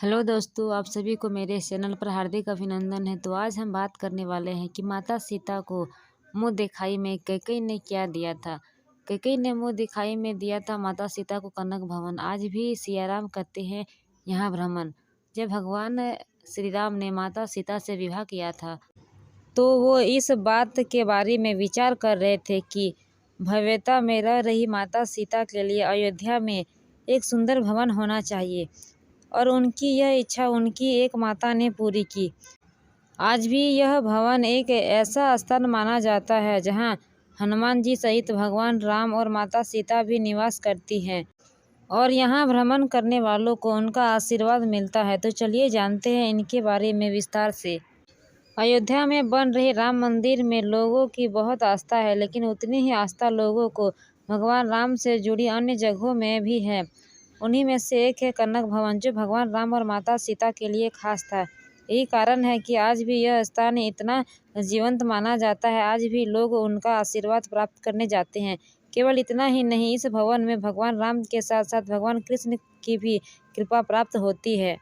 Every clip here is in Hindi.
हेलो दोस्तों, आप सभी को मेरे इस चैनल पर हार्दिक अभिनंदन है। तो आज हम बात करने वाले हैं कि माता सीता को मुँह दिखाई में कैकेयी ने क्या दिया था। कैकेयी ने मुँह दिखाई में दिया था माता सीता को कनक भवन। आज भी सियाराम करते हैं यहाँ भ्रमण। जब भगवान श्री राम ने माता सीता से विवाह किया था तो वो इस बात के बारे में विचार कर रहे थे कि भव्यता में रह रही माता सीता के लिए अयोध्या में एक सुंदर भवन होना चाहिए, और उनकी यह इच्छा उनकी एक माता ने पूरी की। आज भी यह भवन एक ऐसा स्थान माना जाता है जहां हनुमान जी सहित भगवान राम और माता सीता भी निवास करती हैं, और यहां भ्रमण करने वालों को उनका आशीर्वाद मिलता है। तो चलिए जानते हैं इनके बारे में विस्तार से। अयोध्या में बन रहे राम मंदिर में लोगों की बहुत आस्था है, लेकिन उतनी ही आस्था लोगों को भगवान राम से जुड़ी अन्य जगहों में भी है। उन्हीं में से एक है कनक भवन, जो भगवान राम और माता सीता के लिए खास था। यही कारण है कि आज भी यह स्थान इतना जीवंत माना जाता है। आज भी लोग उनका आशीर्वाद प्राप्त करने जाते हैं। केवल इतना ही नहीं, इस भवन में भगवान राम के साथ साथ भगवान कृष्ण की भी कृपा प्राप्त होती है।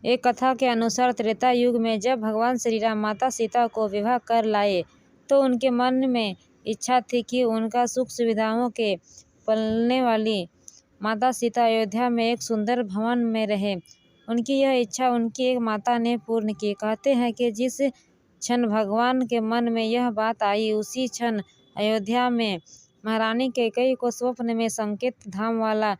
एक कथा के अनुसार त्रेता युग में जब भगवान श्री राम माता सीता को विवाह कर लाए तो उनके मन में इच्छा थी कि उनका सुख सुविधाओं के पलने वाली माता सीता अयोध्या में एक सुंदर भवन में रहे। उनकी यह इच्छा उनकी एक माता ने पूर्ण की। कहते हैं कि जिस क्षण भगवान के मन में यह बात आई, उसी क्षण अयोध्या में महारानी कैकेयी को स्वप्न में संकेत धाम वाला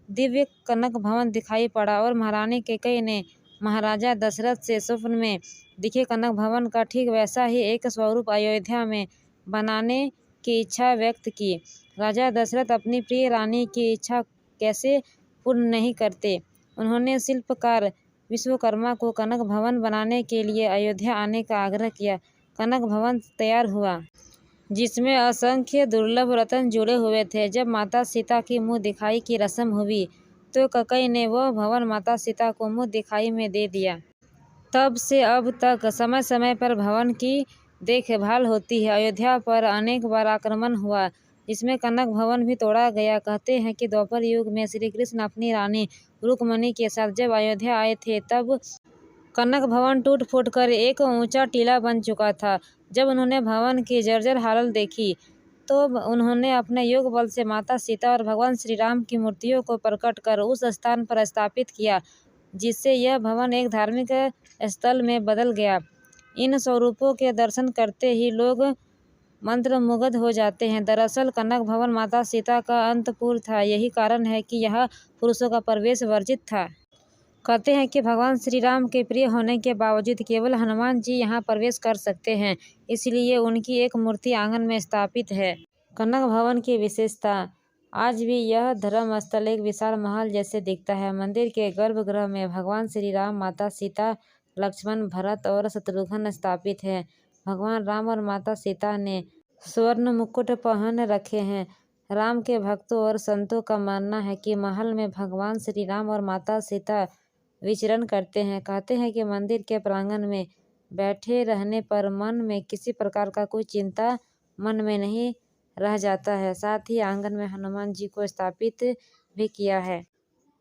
दिव्य कनक भवन दिखाई पड़ा, और महारानी कैकेयी ने महाराजा दशरथ से स्वप्न में दिखे कनक भवन का ठीक वैसा ही एक स्वरूप अयोध्या में बनाने की इच्छा व्यक्त की। राजा दशरथ अपनी प्रिय रानी की इच्छा कैसे पूर्ण नहीं करते। उन्होंने शिल्पकार विश्वकर्मा को कनक भवन बनाने के लिए अयोध्या आने का आग्रह किया। कनक भवन तैयार हुआ, जिसमें असंख्य दुर्लभ रत्न जुड़े हुए थे। जब माता सीता की मुँह दिखाई की रस्म हुई तो कैकेयी ने वह भवन माता सीता को मुँह दिखाई में दे दिया। तब से अब तक समय समय पर भवन की देखभाल होती है। अयोध्या पर अनेक बार आक्रमण हुआ, जिसमें कनक भवन भी तोड़ा गया। कहते हैं कि द्वापर युग में श्री कृष्ण अपनी रानी रुक्मिणी के साथ जब अयोध्या आए थे, तब कनक भवन टूट फूट कर एक ऊंचा टीला बन चुका था। जब उन्होंने भवन की जर्जर हालत देखी तो उन्होंने अपने योग बल से माता सीता और भगवान श्री राम की मूर्तियों को प्रकट कर उस स्थान पर स्थापित किया, जिससे यह भवन एक धार्मिक स्थल में बदल गया। इन स्वरूपों के दर्शन करते ही लोग मंत्रमुग्ध हो जाते हैं। दरअसल कनक भवन माता सीता का अंतपुर था। यही कारण है कि यहाँ पुरुषों का प्रवेश वर्जित था। कहते हैं कि भगवान श्री राम के प्रिय होने के बावजूद केवल हनुमान जी यहाँ प्रवेश कर सकते हैं, इसलिए उनकी एक मूर्ति आंगन में स्थापित है। कनक भवन की विशेषता, आज भी यह धर्म स्थल एक विशाल महल जैसे दिखता है। मंदिर के गर्भगृह में भगवान श्री राम, माता सीता, लक्ष्मण, भरत और शत्रुघ्न स्थापित हैं। भगवान राम और माता सीता ने स्वर्ण मुकुट पहन रखे हैं। राम के भक्तों और संतों का मानना है कि महल में भगवान श्री राम और माता सीता विचरण करते हैं। कहते हैं कि मंदिर के प्रांगण में बैठे रहने पर मन में किसी प्रकार का कोई चिंता मन में नहीं रह जाता है। साथ ही आंगन में हनुमान जी को स्थापित भी किया है।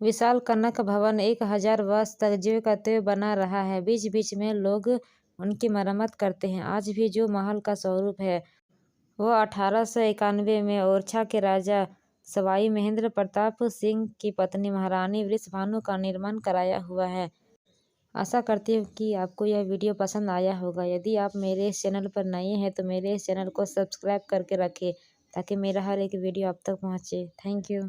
विशाल कनक भवन 1000 वर्ष तक ज्यों का त्यों बना रहा है। बीच बीच में लोग उनकी मरम्मत करते हैं। आज भी जो महल का स्वरूप है वह 1891 में ओरछा के राजा सवाई महेंद्र प्रताप सिंह की पत्नी महारानी वृषभानु का निर्माण कराया हुआ है। आशा करती हूँ कि आपको यह वीडियो पसंद आया होगा। यदि आप मेरे इस चैनल पर नए हैं तो मेरे इस चैनल को सब्सक्राइब करके रखें, ताकि मेरा हर एक वीडियो आप तक पहुँचे। Thank you.